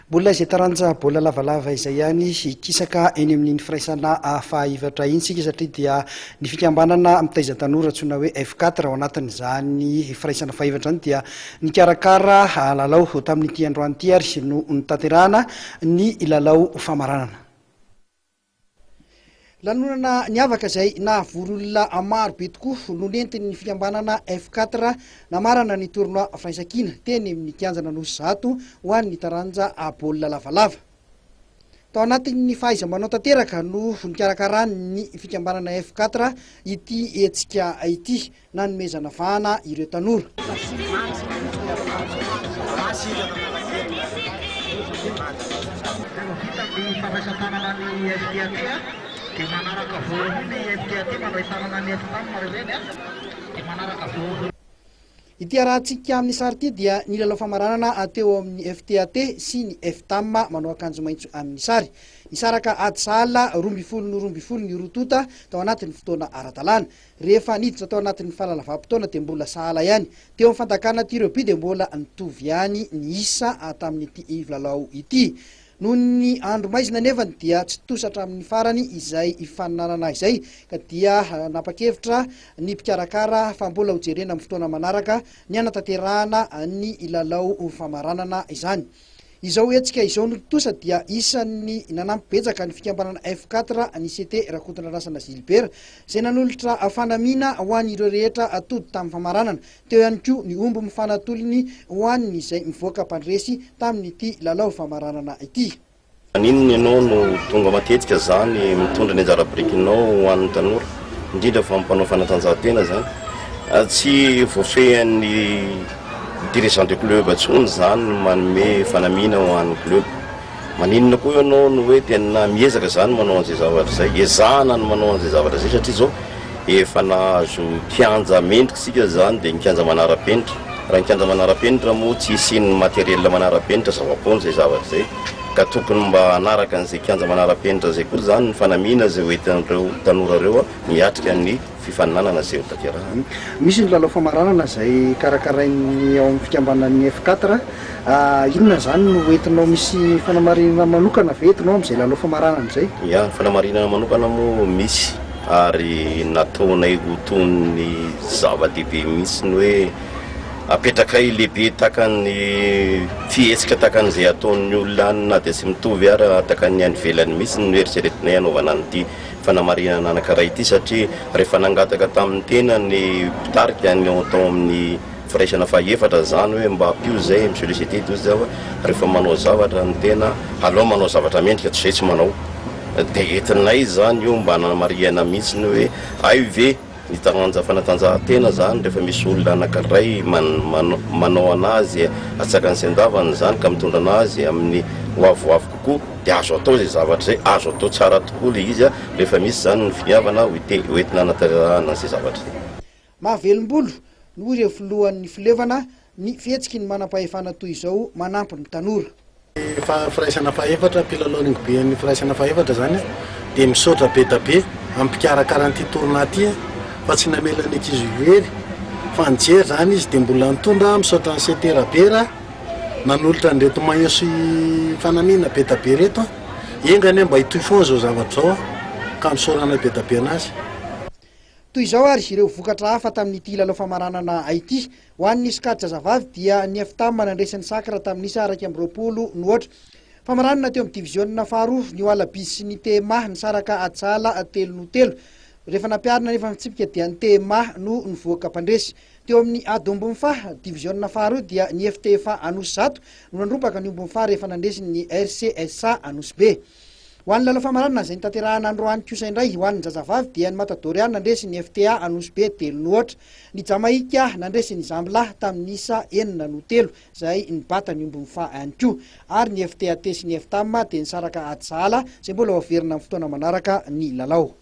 Bola izay taranja bola lavalava izay ihany ikisaka eny amin'ny firaisana fahaivatra iny sika satria dia ny fikambanana mitaiza tanora antsoina hoe F4 ao anatin'izany firaisana fahaivatra izany dia nikarakara lalao tamin'ity androany ity ary no nitanterahana ny lalao famaranana. Lanonana niavaka izay nahavory olona maro be tokoa no nentin'ny fikambanana F4 namarana ny tournoi firaisan-kina teny amin'ny kianjana Nosy Zato ho an'ny taranja baolina lavalava. Tao anatin'ny fahaiza-manao tanteraka no nikarakarany fikambanana F4 ity hetsika ity nanomezana vahana ireo tanora. Ity arahantsika amin'ny sary ity dia ny lalao famaranana teo amin'ny FTAT sy ny FTAM manao akanjo maitso amin'ny sary. Nisaraka ady sahala 12 ny rotota tao anatin'ny fotoana ara-dalàna. Rehefa niditra tao anatin'ny fahalalavam-potoana dia mbola sahala ihany. Teo amin'ny fanjakana tiro be dia mbola nitovy ihany ny isa tamin'ity lalao ity. Noho ny andro maizina nefany dia tsy tosatra amin'ny farany izay ifaninanana izay ka dia napakevitra ny mpikarakara fa mbola hojerena amin'ny fotoana manaraka ny anatanterahana ny lalao famaranana izany. Izao hetsika izao no tosa dia isan'ny nanampy betsaka ny fikambanana F4 ny CT Rakotonandrasana Gilbert izay nanolotra fanamiana ho an'ireo rehetra atody tamin'ny famaranana. Teo ihany koa ny omby mifanatolony ho an'ny izay mivoaka mpandresy tamin'ity lalao famaranana ity. Maninona ianao no tonga matetika zany mitondra ny anjara birikinao ho an'ny tanora indrindra fa mpanao fanatanjahantena zany tsy voafehan'ny dirigeant de club atsony zany manome fanamiana ho an'ny club. Maninona koa ianao no hoe tena miezaka zany manao an'izay zavatra zay, ezahana ny manao an'izay zavatra zay satria zao efa nahazo kianja mendrika sika zany dia ny kianja manara-penitra. Raha ny kianja manara-penitra moa tsy isin'ny materiel manara-penitra zava-pony zay zavatra zay ka tokony mba anaraka an'izay kianja manara-penitra zay koa zany ny fanamiana zay hoentin'ireo tanora ireo miatrika ny fifaninanana zay hotanterahana. Misy ny lalao famaranana izay karakarainy ao amin'ny fikambanan'ny F4 inona zany no hoentinao misy fanamarinana manokana ve entinao amin'izay lalao famaranana izay? Ya, fanamarinana manokana moa misy ary nataonay ho toy ny zava-dehibe mihitsy ny hoe apetrakay lehibe takany fihetsika takan'izay ataon'ny olona any na dia tsy mitovy ara takan'ny any velany mihitsy ny eritreretinay anaovana an'ity fanamarinana anankiray ity satria rehefa nangataka tamin'ny tena ny mpitarika ny atao amin'ny firaisana fahaefatra zany hoe mba hampio zay misolicité toy zava rehefa manao zavatra ny tena alao manao zavatra mendrika tsy zay tsy manao dia entinay zany io mba nanamariana mihitsy ny hoe ay ve ny taranja fanatanjahantena zany rehefa misy olona anankiray manao anazy atsakany sy andavany zany ka mitondra anazy amin'ny hoavoavo kokoa dia azo atao zay zavatra zay, azo atao tsara tokoa le izy rehefa misy zany ny finiavana hoentina anatanterahana zay zavatra zay. Mahavelombolo no ireo filohan'ny filevana ny fihetsiky ny manam-pahefana toy izao manampy ny tanora. Firaisana fahaefatra mpilalao be ny firaisana fahaefatra zany dia misaotra be da be ampikarakara an'ity tournoi ity fa tsy namela ny ankizy very fa nijery zany izy dia mbola nitondra misaotra ny CT Rakotonandrasana nanolotra nyreto magnao fanamiana be da be reto engany mba hitoy foana zao zavatra zao ka misaorana be da be anazy. Toy izao ary ireo vokatra hafa tamin'ity lalao famaranana ity ho an'ny skadra zazavavy dia ny FTAM nandresan'ny sakra tamin'ny isa 20 no ohatra. Famaranana teo amin'ny diviziona faharoa ny Oalabizy sy ny TMA nisaraka atsala 3-3. Rehefa nampiarina nefa mitsipika dia ny TMA no nivoaka mpandresy. Teo amin'ny adombon'ny fa diviziona faharoa dia ny FTFA Nosy Zato no nandropaka ny ombon'ny fa rehefa nandresy ny RCSA Nosy B. Ho an'ny lalao famaranana izay nitanterahana androany kosa indray ho an'ny zazavavy dia ny Matadoriana nandresy ny FTA Nosy B 3-3. Ny Jamaika nandresy ny Zambla tamin'ny isa 4-3 izay nibata ny ombon'ny fa ihany koa ary ny FTAT sy ny FTAM dia nisaraka ady sahala izay mbola hoaverina amin'ny fotoana manaraka ny lalao.